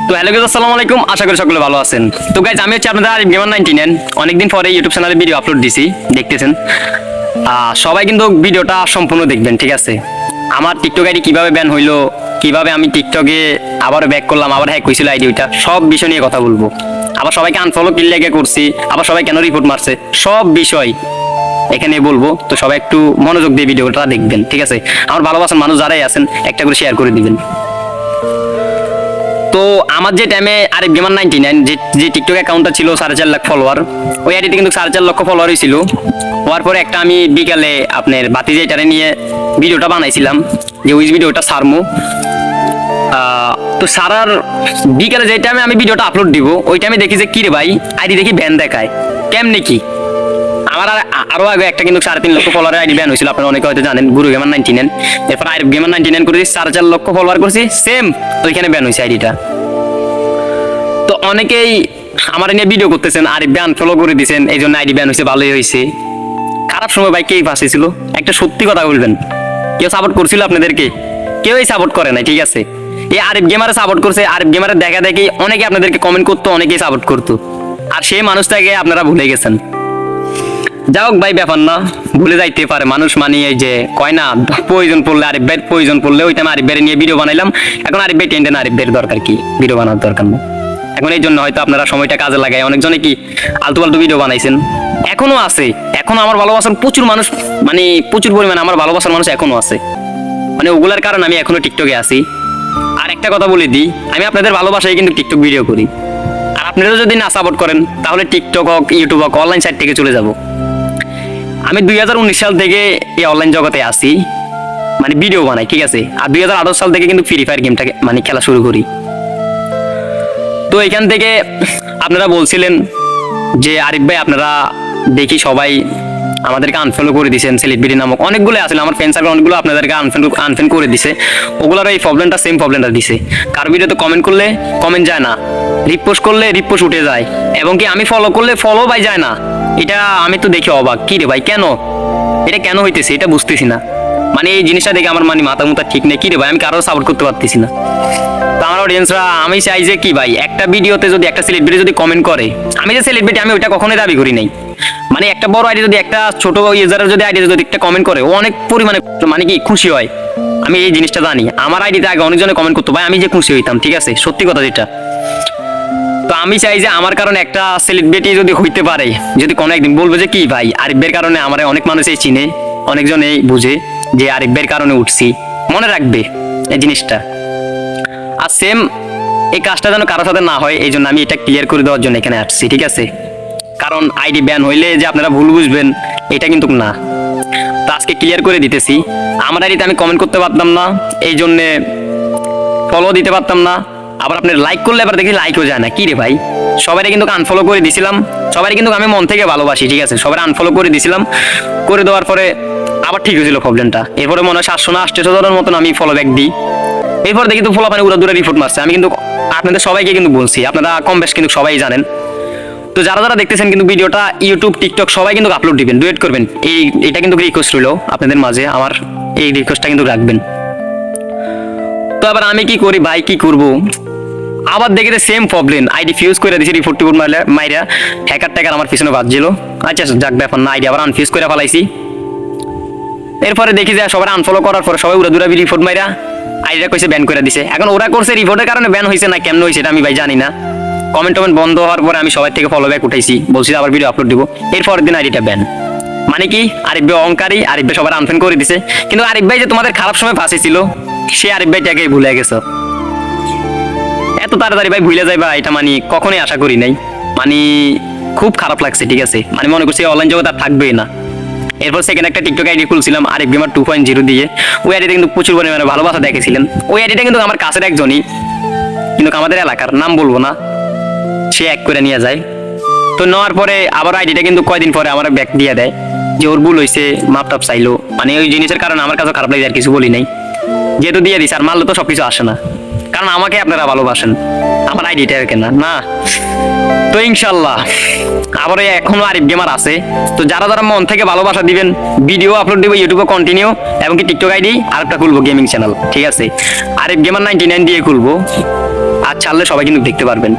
তো hello guys, আসসালামু আলাইকুম। আশা করি সকলে ভালো আছেন। তো গাইস, আমি হচ্ছে আপনাদের আরিফ গেমার 99। অনেকদিন পরে ইউটিউব চ্যানেলে ভিডিও আপলোড দিছি, দেখতেছেন। সবাই কিন্তু ভিডিওটা সম্পূর্ণ দেখবেন, ঠিক আছে? আমার টিকটক আইডি কিভাবে ব্যান হইলো, কিভাবে আমি টিকটকে আবার ব্যাক করলাম, আবার হ্যাক হয়েছিল আইডি, ওইটা সব বিষয় নিয়ে কথা বলবো। আবার সবাইকে আনফলো কি লেগে করছি, আবার সবাই কেন রিপোর্ট মারছে, সব বিষয় এখানে বলবো। তো সবাই একটু মনোযোগ দিয়ে ভিডিওটা দেখবেন, ঠিক আছে? আমার ভালোবাসার মানুষ যারাই আছেন একটা করে শেয়ার করে দিবেন। তো আমার যে টাইমে আরিফ গেমার 99 যে টিকটক অ্যাকাউন্টটা ছিল 4.5 লাখ ফলোয়ার, ওই আইডিতে কিন্তু 4.5 লক্ষ ফলোয়ারই ছিল। হওয়ার পরে একটা আমি বিকালে আপনার বাতিজা এটারে নিয়ে ভিডিওটা বানাইছিলাম, যে ওই ভিডিওটা সারমু। তো সারার বিকালে যে টাইমে আমি ভিডিওটা আপলোড দিব, ওই টাইমে দেখি যে কি রে ভাই, আইডি দেখি ব্যান দেখায়। কেমনে কি? আমার আরো আগে একটা কিন্তু 3.5 লক্ষ ফলোয়ারের আইডি ব্যান হয়েছিল, আপনারা অনেকে হয়তো জানেন, গুরু গেমার 99। এরপর আরিফ গেমার 99 করেছি, 4.5 লক্ষ ফলোয়ার করছি, সেম ওইখানে ব্যান হয়েছে আইডিটা। তো অনেকেই আমার নিয়ে ভিডিও করতেছেন, আরিফ ব্যান ফলো করে দিয়েছেন, এই জন্য আইডি ব্যান হয়েছে, ভালোই হয়েছে। খারাপ সময় ভাই কেই ফাঁসেছিল, একটা সত্যি কথা বলবেন। কেউ সাপোর্ট করছিল আপনাদেরকে? কেউই সাপোর্ট করে নাই, ঠিক আছে? এই আরিফ গেমারে সাপোর্ট করছে, আরিফ গেমারের দেখা দেখি অনেকে আপনাদেরকে কমেন্ট করতো, অনেকেই সাপোর্ট করতো, আর সেই মানুষটাকে আপনারা ভুলে গেছেন। যাই হোক ভাই, ব্যাপার না, ভুলে যাইতে পারে মানুষ। মানে এই যে কয় না, প্রয়োজন পড়লে আরিফ ভাইয়ের প্রয়োজন পড়লে ওই টাইমে আরিফ ভাইয়ের নিয়ে ভিডিও বানাইলাম। এখন আরিফ ভাই টেন্ডেন, আরিফ ভাইয়ের দরকার কি ভিডিও বানানোর দরকার নেই। এখন এই জন্য হয়তো আপনারা সময়টা কাজে লাগায় অনেকজনে কি আলতু ফালতু ভিডিও বানাইছেন, এখনো আছে। এখনো আমার ভালোবাসার প্রচুর মানুষ, মানে প্রচুর পরিমাণে আমার ভালোবাসার মানুষ এখনো আছে। মানে ওগুলার কারণে আমি এখনো টিকটকে আছি। আর একটা কথা বলে দিই, আমি আপনাদের ভালোবাসায় কিন্তু টিকটক ভিডিও করি। আর আপনারা যদি না সাপোর্ট করেন, তাহলে টিকটক হোক, ইউটিউব হোক, অনলাইন সাইট থেকে চলে যাব। আমি 2019 সাল থেকে এই অনলাইন জগতে আসি, মানে ভিডিও বানাই, ঠিক আছে? আর 2018 সাল থেকে কিন্তু ফ্রি ফায়ার গেমটাকে মানে খেলা শুরু করি। তো এখান থেকে আপনারা বলছিলেন যে আরিফ ভাই, আপনারা দেখি সবাই আমাদেরকে আনফলো করে দিয়েছেন, সেলিব্রিটি নামক অনেকগুলো আসলে আমার ফ্রেন্ড সার্কেল অনেকগুলো আপনাদেরকে আনফ্রেন্ড করে দিছে। ওগুলোর এই প্রবলেমটা, সেম প্রবলেমটা দিছে। কারো ভিডিওতে কমেন্ট করলে কমেন্ট যায় না, রিপোস্ট করলে রিপোস্ট উঠে যায়, এবং কি আমি ফলো করলে ফলো বাই যায় না। এটা আমি তো দেখি অবাক, কি রে ভাই, কেন এটা কেন হইতেছে, এটা বুঝতেছি না। মানে এই জিনিসটা দেখে আমার মানে মাথা মুথা ঠিক নেই, কি রে ভাই, আমি কারো সাপোর্ট করতে পারতেছি না। তো আমার অডিয়েন্সরা, আমি চাই যে কি ভাই, একটা ভিডিওতে যদি একটা সেলিব্রিটি যদি কমেন্ট করে, আমি যে সেলিব্রিটি আমি ওইটা কখনোই দাবি করি নাই। মানে একটা বড় আইডি যদি, একটা ছোট ইউজারের যদি আইডি যদি একটা কমেন্ট করে, ও অনেক পরিমাণে মানে কি খুশি হয়। আমি এই জিনিসটা জানি। আমার আইডিতে আগে অনেকজনে কমেন্ট করতো, ভাই আমি যে খুশি হইতাম, ঠিক আছে? সত্যি কথা যেটা। তো আমি চাই যে আমার কারণে একটা সেলিব্রিটি যদি হইতে পারে, যদি কোনো একদিন বলবো যে কি ভাই, আরিফের কারণে আমার অনেক মানুষই চিনে, অনেকজন এই বুঝে যে আরিফের কারণে উঠছি, মনে রাখবে এই জিনিসটা। আর সেম এই কাজটা যেন কারোর সাথে না হয়, এই জন্য আমি এটা ক্লিয়ার করে দেওয়ার জন্য এখানে আসছি, ঠিক আছে? কারণ আইডি ব্যান হইলে যে আপনারা ভুল বুঝবেন, এটা কিন্তু না। তো আজকে ক্লিয়ার করে দিতেছি, আমার আইডিতে আমি কমেন্ট করতে পারতাম না, এই জন্যে ফলো দিতে পারতাম না। আবার আপনার লাইক করলে এবার দেখি লাইকও যায় না, কি রে ভাই? সবাই কিন্তু আনফলো করে দিছিলাম, সবাই কিন্তু আমি মন থেকে ভালোবাসি, ঠিক আছে? সবাই আনফলো করে দিছিলাম, করে দেওয়ার পরে আবার ঠিক হয়েছিল প্রবলেমটা। এরপরে মনে হয় 700 না 800 মতন আমি ফলো ব্যাক দিই। এরপর দেখি তো ফলো পানি উড়া দূরে রিপোর্ট মারছে। আমি কিন্তু আপনাদের সবাইকে কিন্তু বলছি, আপনারা কম বেশ কিন্তু সবাই জানেন। তো যারা যারা দেখতেছেন কিন্তু ভিডিওটা, ইউটিউব টিকটক সবাই কিন্তু আপলোড দিবেন, ডুয়েট করবেন, এটা কিন্তু রিকোয়েস্ট রইল আপনাদের মাঝে, আমার এই রিকোয়েস্টটা কিন্তু রাখবেন। তো আবার আমি কি করি ভাই, কি করব? আবার দেখি সেম প্রবলেম, আইডি ফিউজ করে দিয়েছি, রিপোর্ট মাইরা হ্যাকার ট্যাকার আমার পিছনে বাজছিল। আচ্ছা যাক, ব্যাপার না, আইডি আবার আনফিউজ করে ফেলাইছি। এরপরে দেখি যে সবাই আনফলো করার পরে সবাই উড়া দুরাবি রিপোর্ট মাইরা আইডিটা কইছে ব্যান করে দিছে। এখন ওরা করছে রিপোর্টের কারণে ব্যান হয়েছে না কেমন হয়েছে এটা আমি ভাই জানি না। কমেন্ট বন্ধ হওয়ার পরে আমি সবাই থেকে ফলো ব্যাক উঠাইছি, বলছি আবার ভিডিও আপলোড দিব। এরপরের দিন আইডিটা ব্যান। মানে কি, আরিফ ভাই অহংকারী, আরিফ ভাই সবার আনফ্রেন্ড করে দিছে। কিন্তু আরিফ ভাই যে তোমাদের খারাপ সময় ফাঁসেছিল, সে আরিফ ভাইটাকে ভুলে গেছো। এত তাড়াতাড়ি ভাই ভুলে যাইবা, এটা মানে কখনোই আশা করি নাই। মানে খুব খারাপ লাগছে, ঠিক আছে? মানে মনে করছি অনলাইন জগৎ আর থাকবেই না। এরপর সেকেন্ড একটা টিকটক আইডি খুলছিলাম আরিফ গেমার 2.0 দিয়ে। ওই আইডিতে কিন্তু প্রচুর পরিমাণে ভালোবাসা দেখেছিলেন। ওই আইডিটা কিন্তু আমার কাছের একজনই, কিন্তু আমাদের এলাকার, নাম বলবো না, সে এক করে নিয়ে যায়। তো নেওয়ার পরে আবার আইডিটা কিন্তু কয়দিন পরে আমার ব্যাক দিয়ে দেয়, যে ওর ভুল হয়েছে, মাপ টাপ চাইলো। মানে ওই জিনিসের কারণে আমার কাছে খারাপ লাগে, আর কিছু বলি নাই, যেহেতু দিয়ে দিস। আর মারলে তো সবকিছু আসে না, কারণ আমাকে আপনারা ভালোবাসেন, আমার আইডিটা কেনা না। তো ইনশাল্লাহ আবার এখনো আরিফ গেমার আছে। তো যারা যারা মন থেকে ভালোবাসা দিবেন, ভিডিও আপলোড দিব ইউটিউবে কন্টিনিউ, এবং কি টিকটক আইডি আরেকটা খুলবো গেমিং চ্যানেল, ঠিক আছে? আরিফ গেমার 99 দিয়ে খুলবো। ছাড়লে সবাই কিন্তু দেখতে পারবেন।